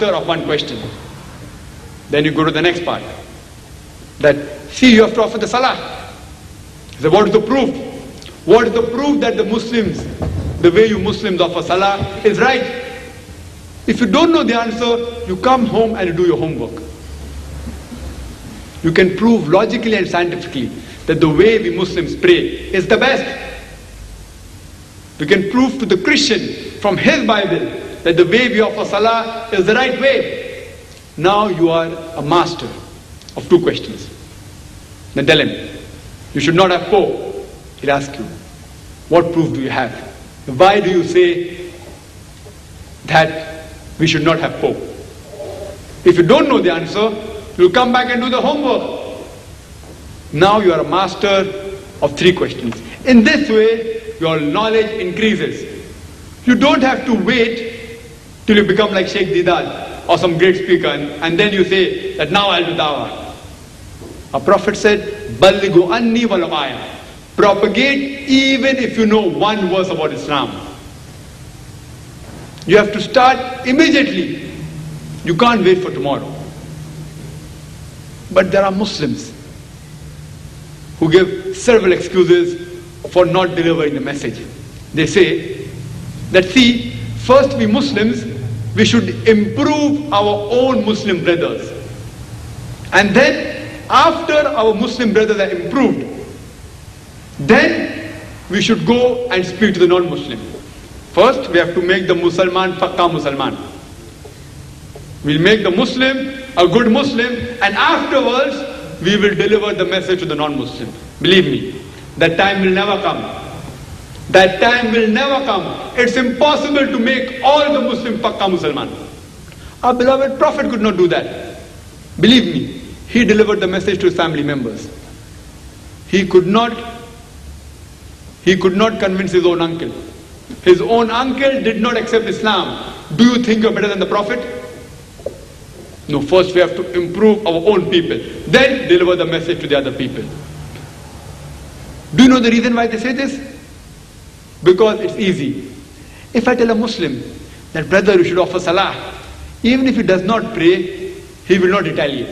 master of one question. Then you go to the next part. That, see, you have to offer the salah. So what is the proof? What is the proof that the Muslims, the way you Muslims offer salah is right? If you don't know the answer, you come home and you do your homework. You can prove logically and scientifically that the way we Muslims pray is the best. You can prove to the Christian from his Bible that the way we offer salah is the right way. Now you are a master of two questions. Then tell him, you should not have Pope. He'll ask you, what proof do you have? Why do you say that we should not have Pope? If you don't know the answer, you'll come back and do the homework. Now you are a master of three questions. In this way, your knowledge increases. You don't have to wait till you become like Sheikh Didad or some great speaker and then you say that now I'll do dawah. Our Prophet said, Ballighu anni walau ayah. Propagate even if you know one verse about Islam. You have to start immediately. You can't wait for tomorrow. But there are Muslims who give several excuses for not delivering the message. They say that, see, first we Muslims, we should improve our own Muslim brothers. And then, after our Muslim brothers are improved, then we should go and speak to the non-Muslim. First, we have to make the Musalman Pakka Musalman. We'll make the Muslim a good Muslim, and afterwards, we will deliver the message to the non-Muslim. Believe me, that time will never come. That time will never come. It's impossible to make all the Muslims Pakka Musalman. Our beloved Prophet could not do that. Believe me, he delivered the message to his family members. He could not convince his own uncle. His own uncle did not accept Islam. Do you think you're better than the Prophet? No, first we have to improve our own people. Then deliver the message to the other people. Do you know the reason why they say this? Because it's easy. If I tell a Muslim that, brother, you should offer salah, even if he does not pray, he will not retaliate.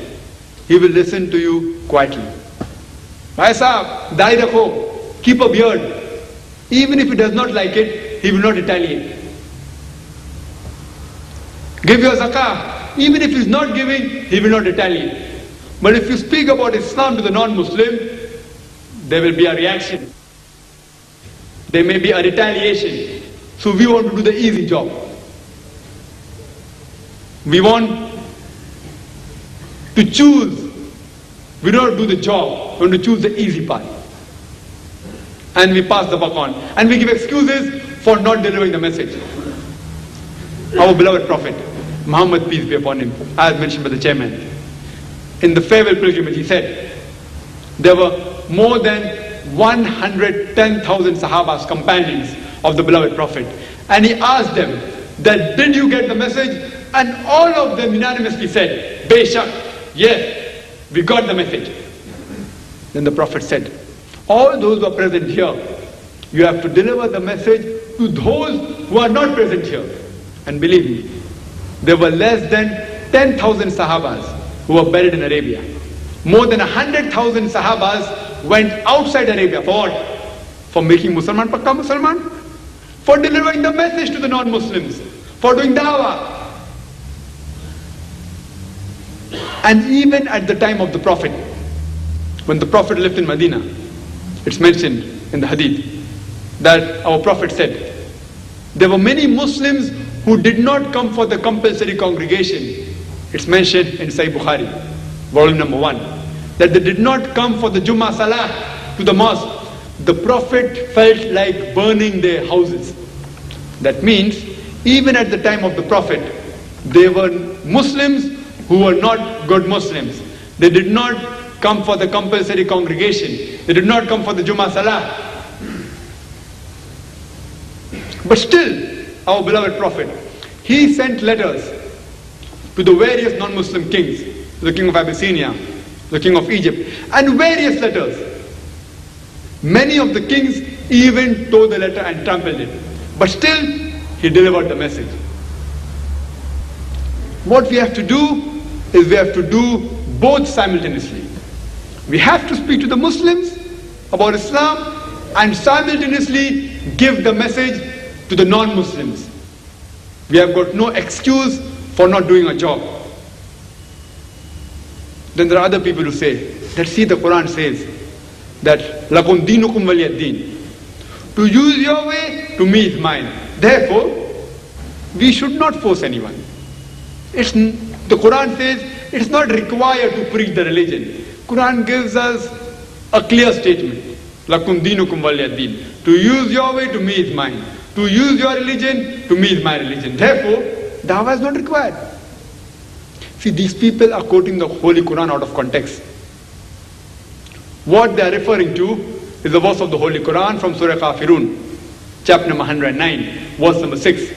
He will listen to you quietly. Bhai sahab, dai rakho, keep a beard. Even if he does not like it, he will not retaliate. Give your zakah. Even if he is not giving, he will not retaliate. But if you speak about Islam to the non-Muslim, there will be a reaction. There may be a retaliation. So we want to do the easy job. We want to choose. We don't do the job. We want to choose the easy part. And we pass the buck on. And we give excuses for not delivering the message. Our beloved Prophet, Muhammad, peace be upon him, as mentioned by the chairman, in the farewell pilgrimage, he said, there were more than 110,000 Sahabas, companions of the beloved Prophet. And he asked them that, did you get the message? And all of them unanimously said, Beshak, yes, we got the message. Then the Prophet said, all those who are present here, you have to deliver the message to those who are not present here. And believe me, there were less than 10,000 Sahabas who were buried in Arabia. More than 100,000 Sahabas went outside Arabia. For what? For making Musalman Pakka Musalman? For delivering the message to the non-Muslims. For doing dawah. And even at the time of the Prophet, when the Prophet lived in Medina, it's mentioned in the hadith that our Prophet said, there were many Muslims who did not come for the compulsory congregation. It's mentioned in Sahih Bukhari, volume number 1, that they did not come for the Jummah Salah to the mosque. The Prophet felt like burning their houses. That means, even at the time of the Prophet, there were Muslims who were not good Muslims. They did not come for the compulsory congregation. They did not come for the Jummah Salah. But still, our beloved Prophet, he sent letters to the various non-Muslim kings, to the king of Abyssinia, the king of Egypt, and various letters. Many of the kings even tore the letter and trampled it. But still, he delivered the message. What we have to do is we have to do both simultaneously. We have to speak to the Muslims about Islam and simultaneously give the message to the non-Muslims. We have got no excuse for not doing a job. Then there are other people who say that, see, the Quran says that lakum dinukum waliyad din. To use your way, to me is mine. Therefore, we should not force anyone. The Quran says it's not required to preach the religion. Quran gives us a clear statement. Lakum dinukum waliyad din. To use your way, to me is mine. To use your religion, to me is my religion. Therefore, dawah is not required. See, these people are quoting the Holy Quran out of context. What they are referring to is the verse of the Holy Quran from Surah Kafirun, chapter number 109, verse number 6.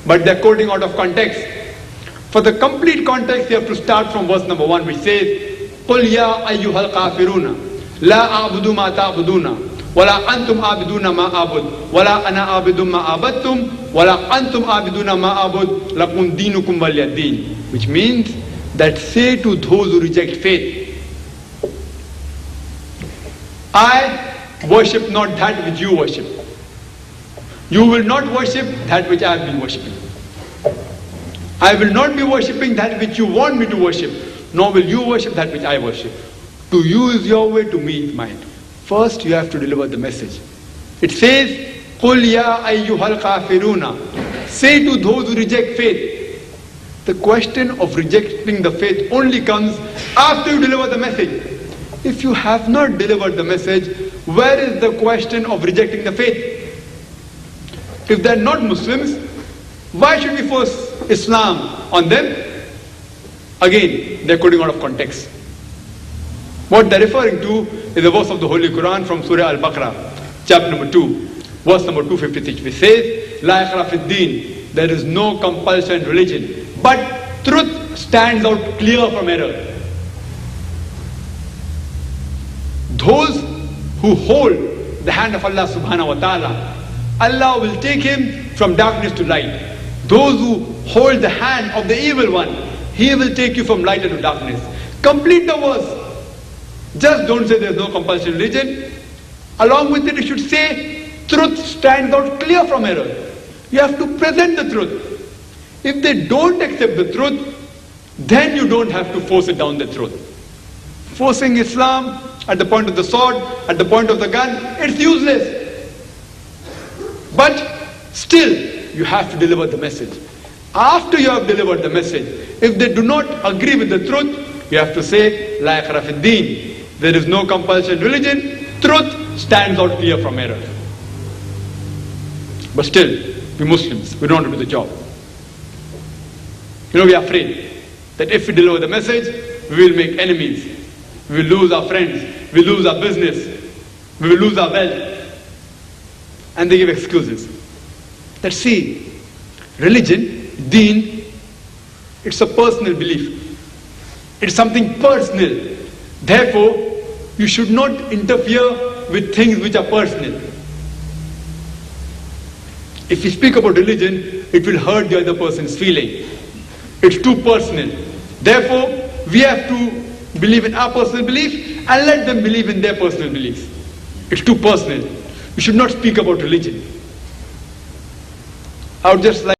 But they are quoting out of context. For the complete context, you have to start from verse number 1, which says, قُلْ يَا أَيُّهَا الْكَافِرُونَ لَا أَعْبُدُ مَا تَعْبُدُونَ وَلَا أَنْتُمْ عَابِدُونَ مَا أَعْبُدُ وَلَا أَنَا عَابِدٌ مَا عَبَدتُّمْ وَلَا أَنْتُمْ عَابِدُونَ مَا أَعْبُدُ لَكُمْ دِينُكُمْ وَلِيَ دِينِ. Which means that say to those who reject faith, I worship not that which you worship. You will not worship that which I have been worshipping. I will not be worshipping that which you want me to worship, nor will you worship that which I worship. To you is your way, to me is mine. First, you have to deliver the message. It says, قُلْ يَا أَيُّهَا الْكَافِرُونَ. Say to those who reject faith. The question of rejecting the faith only comes after you deliver the message. If you have not delivered the message, where is the question of rejecting the faith? If they are not Muslims, why should we force Islam on them? Again, they are quoting out of context. What they are referring to is the verse of the Holy Quran from Surah Al-Baqarah, chapter number 2, verse number 256, which says, لَا إِكْرَاهَ فِي الدِّينِ. There is no compulsion in religion, but truth stands out clear from error. Those who hold the hand of Allah subhanahu wa ta'ala, Allah will take him from darkness to light. Those who hold the hand of the evil one, he will take you from light into darkness. Complete the verse. Just don't say there is no compulsion in religion. Along with it, you should say truth stands out clear from error. You have to present the truth. If they don't accept the truth, then you don't have to force it down the throat. Forcing Islam at the point of the sword, at the point of the gun, it's useless. But still, you have to deliver the message. After you have delivered the message, if they do not agree with the truth, you have to say, La ikrah fi din. There is no compulsion in religion. Truth stands out clear from error. But still, we Muslims, we don't want to do the job. We are afraid that if we deliver the message, we will make enemies. We will lose our friends. We will lose our business. We will lose our wealth. And they give excuses. That see, religion, deen, it's a personal belief. It's something personal. Therefore, you should not interfere with things which are personal. If you speak about religion, it will hurt the other person's feeling. It's too personal. Therefore, we have to believe in our personal belief and let them believe in their personal beliefs. It's too personal. We should not speak about religion. I would just like